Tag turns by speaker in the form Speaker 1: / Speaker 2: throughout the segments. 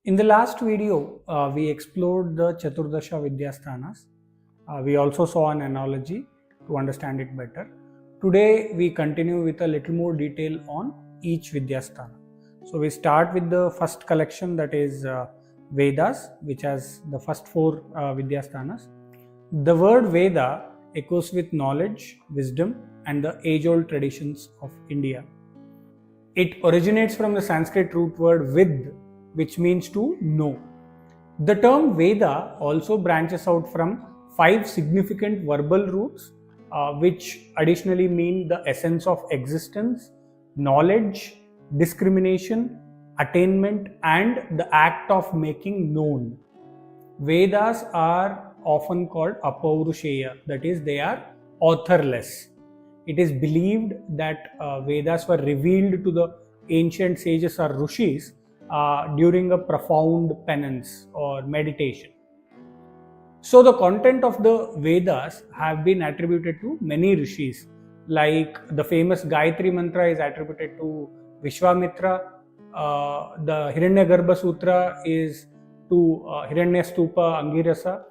Speaker 1: In the last video, we explored the Chaturdasha Vidyasthanas. We also saw an analogy to understand it better. Today, we continue with a little more detail on each Vidyasthana. So, we start with the first collection, that is Vedas, which has the first four Vidyasthanas. The word Veda echoes with knowledge, wisdom, and the age-old traditions of India. It originates from the Sanskrit root word vid, which means to know. The term Veda also branches out from 5 significant verbal roots, which additionally mean the essence of existence, knowledge, discrimination, attainment, and the act of making known. Vedas are often called apaurushaya, that is, they are authorless. It is believed that Vedas were revealed to the ancient sages or rishis during a profound penance or meditation. So the content of the Vedas have been attributed to many rishis, like the famous Gayatri mantra is attributed to Vishwamitra, the Hiranyagarbha Sutra is to Hiranyastupa Angirasa,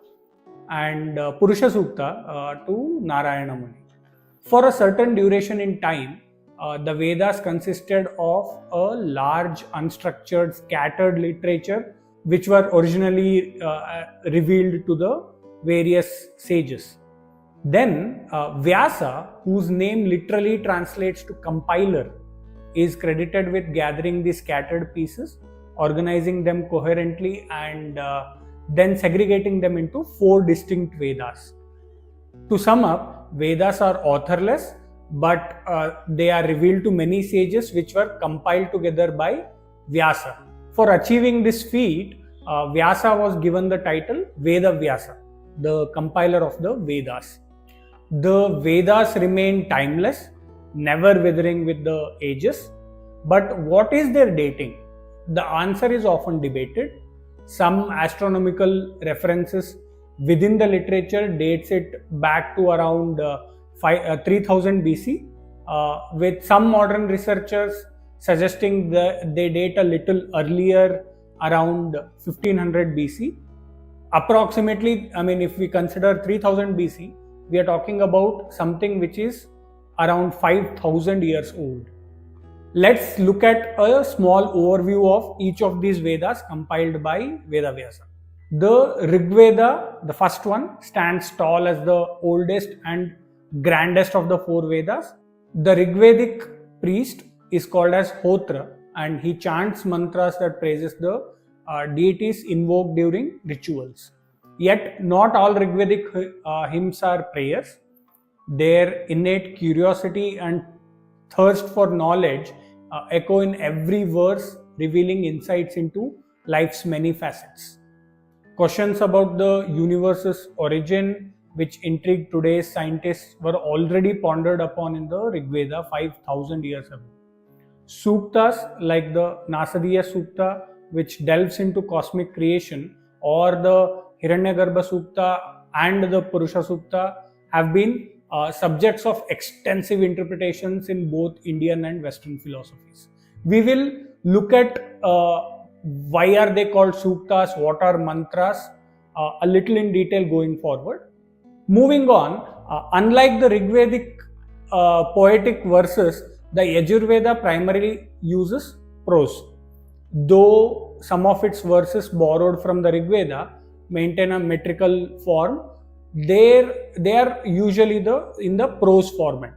Speaker 1: and Purusha Sukta to Narayana Muni. For a certain duration in time, the Vedas consisted of a large, unstructured, scattered literature which were originally revealed to the various sages. Then Vyasa, whose name literally translates to compiler, is credited with gathering these scattered pieces, organizing them coherently, and then segregating them into 4 distinct Vedas. To sum up, Vedas are authorless, but they are revealed to many sages which were compiled together by Vyasa. For achieving this feat, Vyasa was given the title Veda Vyasa, the compiler of the Vedas. The Vedas remain timeless, never withering with the ages. But what is their dating? The answer is often debated. Some astronomical references within the literature dates it back to around 3000 BC, with some modern researchers suggesting that they date a little earlier, around 1500 BC. Approximately, if we consider 3000 BC, we are talking about something which is around 5000 years old. Let's look at a small overview of each of these Vedas compiled by Vedavyasa. The Ṛgveda, the first one, stands tall as the oldest and grandest of the 4 Vedas. The Ṛgvedic priest is called as Hotra, and he chants mantras that praises the deities invoked during rituals. Yet not all Ṛgvedic hymns are prayers. Their innate curiosity and thirst for knowledge echo in every verse, revealing insights into life's many facets. Questions about the universe's origin, which intrigue today's scientists, were already pondered upon in the Ṛgveda 5000 years ago. Suktas like the Nasadiya Sukta, which delves into cosmic creation, or the Hiranyagarbha Sukta and the Purusha Sukta have been subjects of extensive interpretations in both Indian and Western philosophies. We will look at why are they called suktas, what are mantras, a little in detail going forward. Moving on, unlike the Ṛgvedic poetic verses, the Yajurveda primarily uses prose. Though some of its verses borrowed from the Ṛgveda maintain a metrical form, they are usually in the prose format.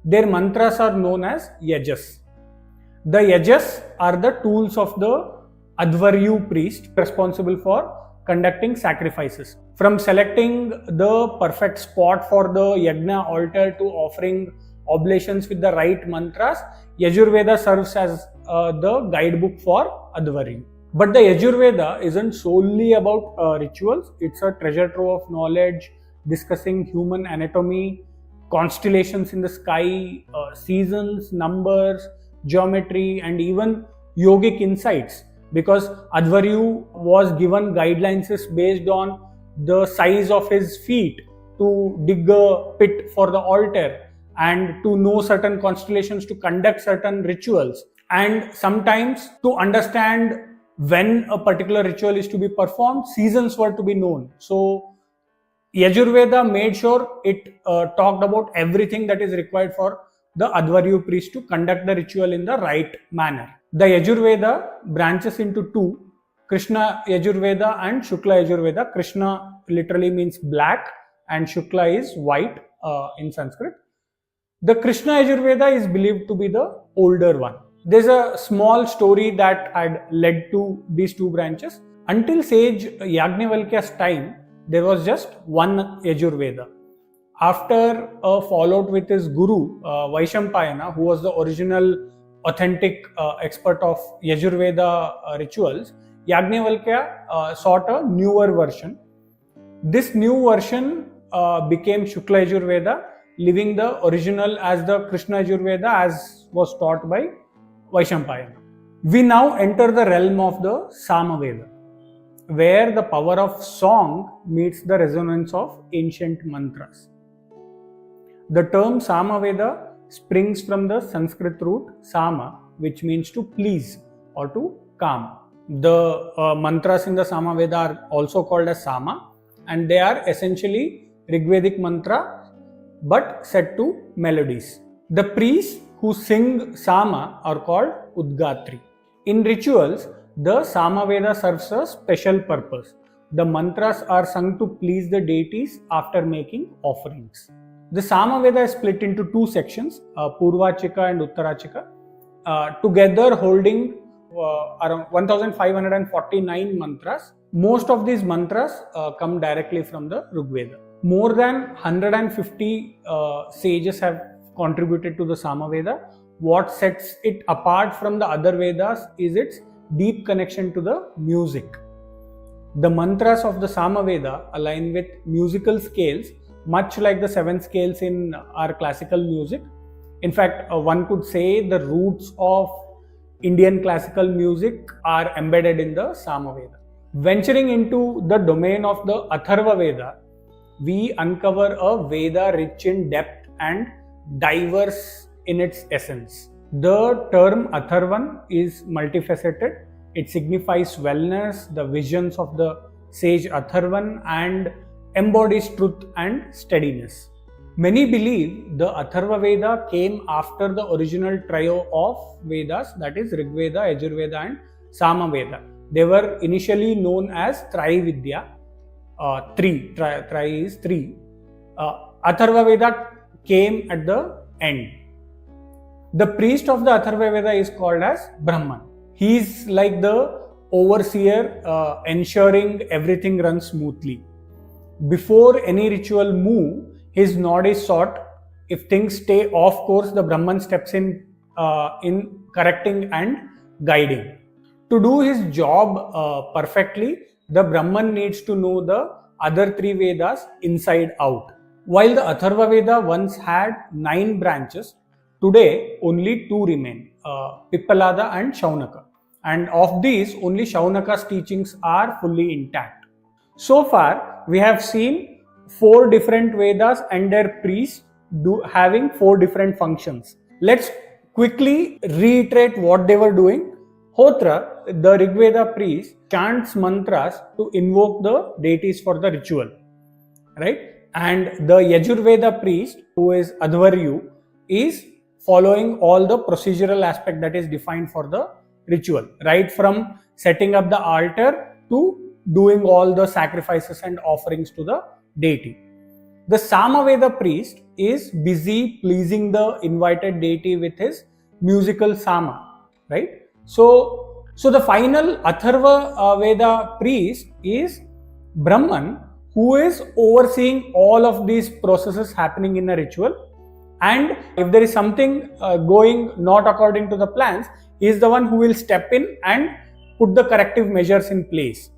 Speaker 1: Their mantras are known as yajas. The yajas are the tools of the Atharvaveda priest responsible for conducting sacrifices. From selecting the perfect spot for the yajna altar to offering oblations with the right mantras, Yajurveda serves as the guidebook for Atharvaveda. But the Yajurveda isn't solely about rituals. It's a treasure trove of knowledge discussing human anatomy, constellations in the sky, seasons, numbers, geometry, and even yogic insights. Because Atharvaveda was given guidelines based on the size of his feet to dig a pit for the altar and to know certain constellations, to conduct certain rituals. And sometimes to understand when a particular ritual is to be performed, seasons were to be known. So Yajurveda made sure it talked about everything that is required for the Advaryu priest to conduct the ritual in the right manner. The Yajurveda branches into two, Krishna Yajurveda and Shukla Yajurveda. Krishna literally means black and Shukla is white in Sanskrit. The Krishna Yajurveda is believed to be the older one. There's a small story that had led to these two branches. Until sage Yajnavalkya's time, there was just one Yajurveda. After a fallout with his guru, Vaishampayana, who was the original authentic expert of Yajurveda rituals, Yajnavalkya sought a newer version. This new version became Shukla Yajurveda, leaving the original as the Krishna Yajurveda as was taught by Vaishampayana. We now enter the realm of the Sāmaveda, where the power of song meets the resonance of ancient mantras. The term Sāmaveda springs from the Sanskrit root Sāma, which means to please or to calm. The mantras in the Sāmaveda are also called as Sāma, and they are essentially Ṛgvedic mantra but set to melodies. The priests who sing Sāma are called Udgatri. In rituals, the Sāmaveda serves a special purpose. The mantras are sung to please the deities after making offerings. The Sāmaveda is split into two sections, Purvachika and Uttarachika, together holding around 1549 mantras. Most of these mantras come directly from the Ṛgveda. More than 150 sages have contributed to the Sāmaveda. What sets it apart from the other Vedas is its deep connection to the music. The mantras of the Sāmaveda align with musical scales, much like the 7 scales in our classical music. In fact, one could say the roots of Indian classical music are embedded in the Sāmaveda. Venturing into the domain of the Atharvaveda, we uncover a Veda rich in depth and diverse in its essence. The term Atharvan is multifaceted. It signifies wellness, the visions of the sage Atharvan, and embodies truth and steadiness. Many believe the Atharvaveda came after the original trio of Vedas, that is Ṛgveda, Yajurveda and Sāmaveda. They were initially known as Trividya. Tri is 3. Atharvaveda came at the end. The priest of the Atharvaveda is called as Brahman. He is like the overseer, ensuring everything runs smoothly. Before any ritual move, his nod is sought. If things stay off course, the Brahman steps in correcting and guiding. To do his job perfectly, the Brahman needs to know the other 3 Vedas inside out. While the Atharvaveda once had 9 branches, today only 2 remain, Pippalada and Shaunaka. And of these, only Shaunaka's teachings are fully intact. So far, we have seen 4 different Vedas and their priests having 4 different functions. Let's quickly reiterate what they were doing. Hotra, the Ṛgveda priest, chants mantras to invoke the deities for the ritual, right? And the Yajurveda priest, who is Advaryu, is following all the procedural aspect that is defined for the ritual, right from setting up the altar to doing all the sacrifices and offerings to the deity. The Sāmaveda priest is busy pleasing the invited deity with his musical Sāma, right? So the final Atharvaveda priest is Brahman, who is overseeing all of these processes happening in a ritual. And if there is something going not according to the plans, he is the one who will step in and put the corrective measures in place.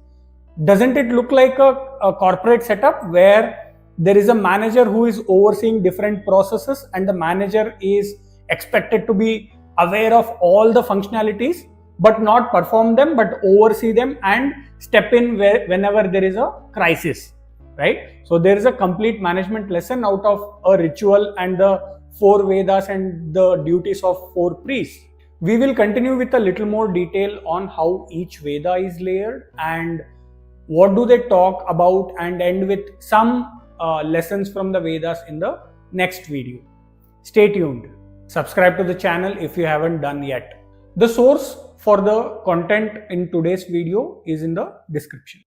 Speaker 1: Doesn't it look like a corporate setup where there is a manager who is overseeing different processes and the manager is expected to be aware of all the functionalities but not perform them but oversee them and step in whenever there is a crisis, right? So there is a complete management lesson out of a ritual and the 4 Vedas and the duties of 4 priests. We will continue with a little more detail on how each Veda is layered and what do they talk about, and end with some lessons from the Vedas in the next video. Stay tuned. Subscribe to the channel if you haven't done yet. The source for the content in today's video is in the description.